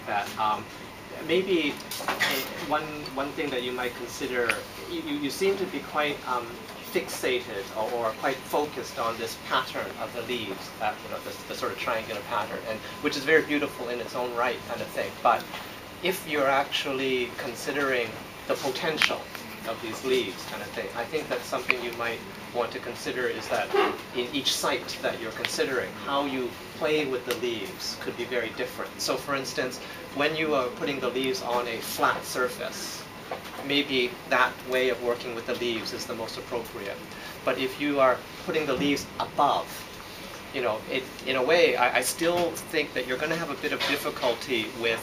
that maybe one thing that you might consider, you seem to be quite fixated or quite focused on this pattern of the leaves, the sort of triangular pattern, and which is very beautiful in its own right, kind of thing. But if you're actually considering the potential of these leaves, kind of thing, I think that's something you might want to consider, is that in each site that you're considering, how you play with the leaves could be very different. So for instance, when you are putting the leaves on a flat surface, maybe that way of working with the leaves is the most appropriate. But if you are putting the leaves above, in a way, I still think that you're going to have a bit of difficulty with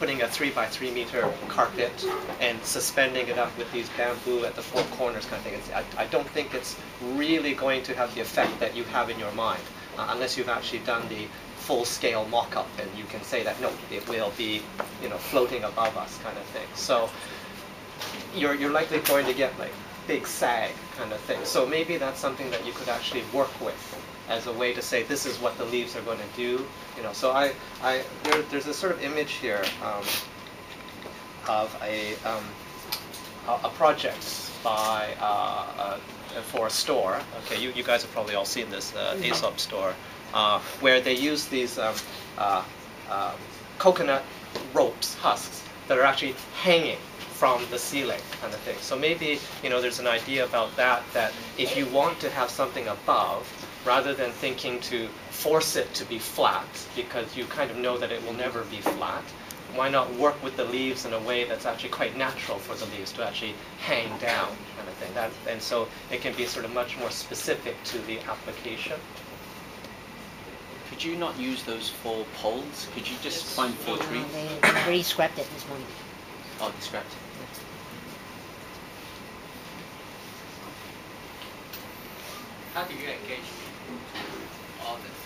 putting a 3 by 3 meter carpet and suspending it up with these bamboo at the four corners kind of thing. I don't think it's really going to have the effect that you have in your mind, unless you've actually done the full-scale mock-up and you can say that, no, it will be floating above us kind of thing. So you're likely going to get like big sag kind of thing. So maybe that's something that you could actually work with as a way to say, this is what the leaves are going to do. So there's a sort of image here of a project by for a store. Okay, you guys have probably all seen this Aesop store, where they use these coconut ropes, husks, that are actually hanging from the ceiling kind of thing. So maybe there's an idea about that if you want to have something above, rather than thinking to force it to be flat, because you kind of know that it will never be flat, why not work with the leaves in a way that's actually quite natural for the leaves to actually hang down kind of thing. And so it can be sort of much more specific to the application. Could you not use those 4 poles? Could you just find 4 trees? They already scrapped it this morning. Oh, they scrapped it. How do you engage people to audit?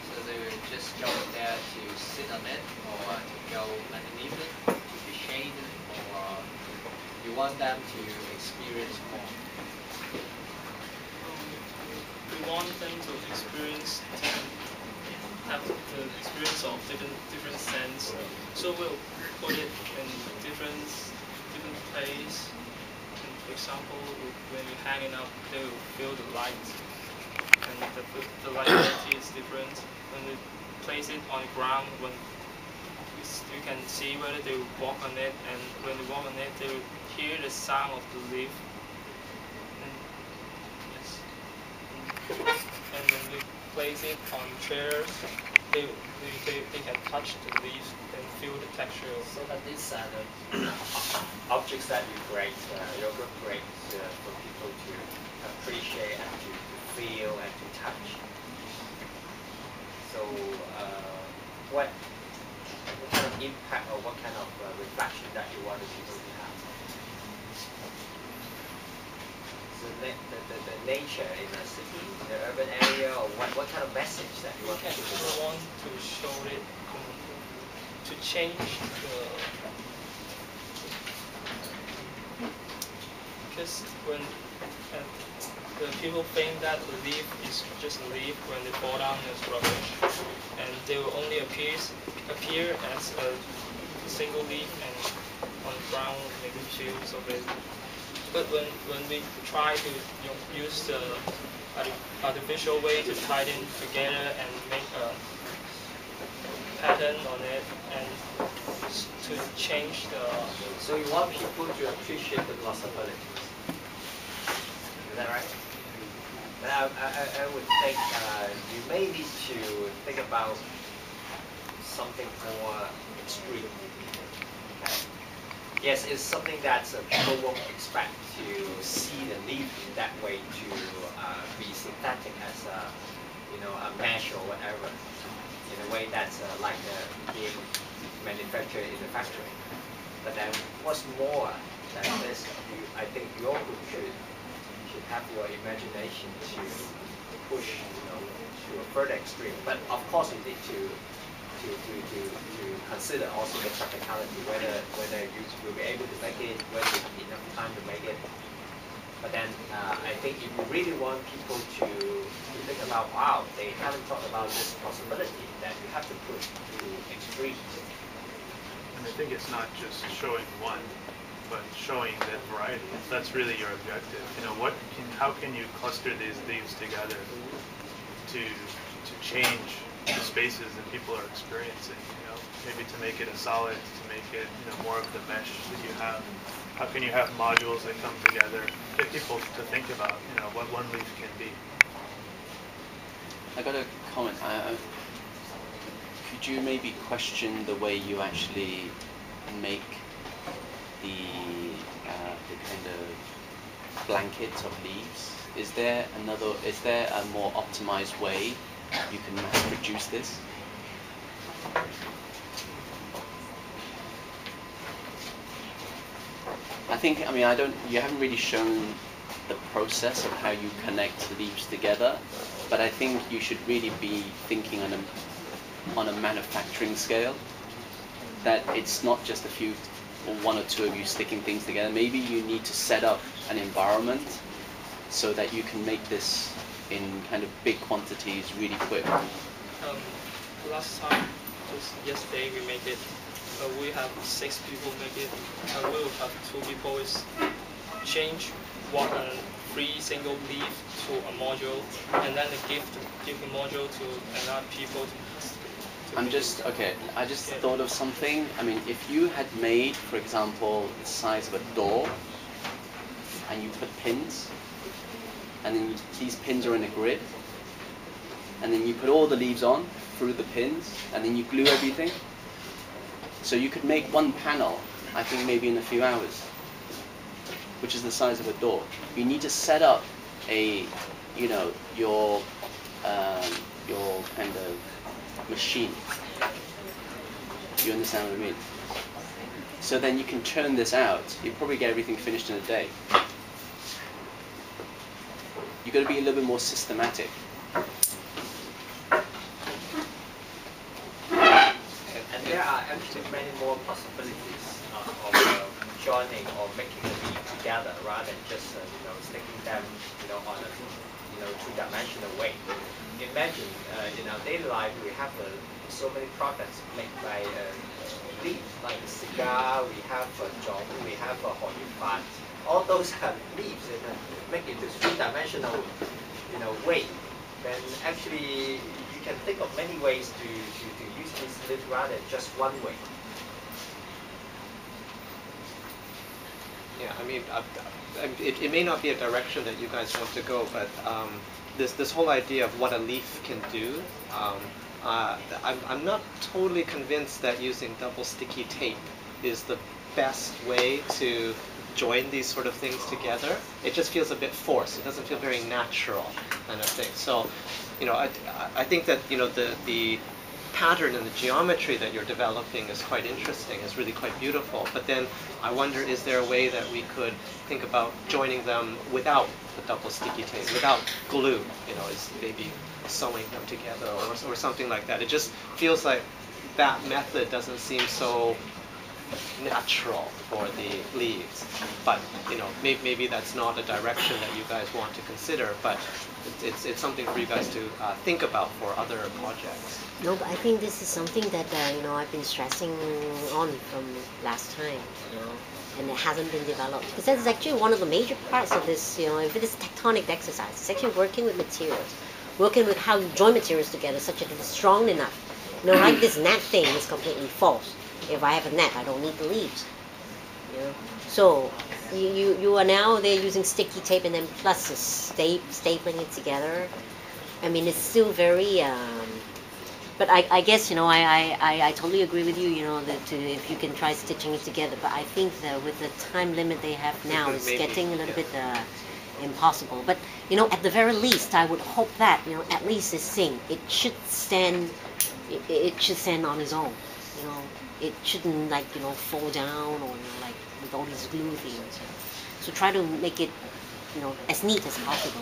So they will just go there to sit on it, or to go underneath it, to be shaded, or you want them to experience more? We want them to experience, have the experience of different sense. So we'll put it in different place. For example, when you hang it up, they will feel the light, and the light quality is different. When we place it on the ground, when you can see whether they will walk on it, and when they walk on it, they will hear the sound of the leaf. And when we place it on chairs, they can touch the leaves and feel the texture. So that these are the objects that you create, your group creates for people to appreciate and to feel and to touch. So what kind of impact or what kind of reflection that you want the people to have? So the nature in a city, the urban area, or what kind of message that you want people to know? We want to show it, to change because when the people think that the leaf is just a leaf, when they fall down as rubbish, and they will only appear as a single leaf, and on the ground maybe fields of it. But when we try to use the artificial way to tie them together and make a pattern on it, and to change the... So you want people to appreciate the possibilities. Is that right? But I would think you may need to think about something more extreme. Okay. Yes, it's something that people won't expect to see the leaf in that way, to be synthetic as a mesh or whatever, in a way that's like being manufactured in the factory. But then what's more than this, I think your group should have your imagination to push to a further extreme. But of course you need to consider also the practicality, whether you will be able to make it, whether you have enough time to make it. But then I think if you really want people to think about, wow, they haven't thought about this possibility, that you have to push to extreme. And I think it's not just showing one, but showing that variety. If that's really your objective, you know, how can you cluster these leaves together to change the spaces that people are experiencing? You know, maybe to make it a solid, to make it, you know, more of the mesh that you have. How can you have modules that come together? Get people to think about, you know, what one leaf can be. I got a comment. Could you maybe question the way you actually make the kind of blanket of leaves? Is there a more optimized way you can mass produce this? You haven't really shown the process of how you connect leaves together, but I think you should really be thinking on a manufacturing scale, that it's not just a few or one or two of you sticking things together. Maybe you need to set up an environment so that you can make this in kind of big quantities really quick. Last time, just yesterday, we made it. We have 6 people make it. We will have 2 people change 3 single leaf to a module, and then give the module to another people. I just thought of something. I mean, if you had made, for example, the size of a door, and you put pins, and then these pins are in a grid, and then you put all the leaves on through the pins, and then you glue everything. So you could make one panel, I think maybe in a few hours, which is the size of a door. You need to set up your kind of machine. You understand what I mean? So then you can churn this out. You'll probably get everything finished in a day. You've got to be a little bit more systematic. And there are actually many more possibilities of joining or making the leaf together rather than just sticking them on a two-dimensional way. Imagine in our daily life we have so many products made by leaf, like cigar, we have jong, we have honeypot. All those are leaves and make it a three-dimensional way. Then actually you can think of many ways to use this leaf rather than just one way. Yeah, I mean, it may not be a direction that you guys want to go, but this whole idea of what a leaf can do, I'm not totally convinced that using double sticky tape is the best way to join these sort of things together. It just feels a bit forced. It doesn't feel very natural, kind of thing. So, I think that the pattern and the geometry that you're developing is quite interesting. It's really quite beautiful. But then I wonder, is there a way that we could think about joining them without the double sticky tape, without glue? Is maybe sewing them together or something like that. It just feels like that method doesn't seem so natural for the leaves. But maybe that's not a direction that you guys want to consider. But it's something for you guys to think about for other projects. No, but I think this is something that I've been stressing on from last time, and it hasn't been developed, because that's actually one of the major parts of this, if it is tectonic exercise. It's actually working with materials, working with how you join materials together such that it's strong enough. Like this net thing is completely false. If I have a net, I don't need the leaves. So you are now there using sticky tape and then plus stapling it together. I mean, it's still very. But I guess I totally agree with you. That if you can try stitching it together, but I think that with the time limit they have now, it's getting a little bit impossible. But at the very least, I would hope that at least this thing, it should stand. It should stand on its own. It shouldn't fall down or with all these glue things. So try to make it as neat as possible.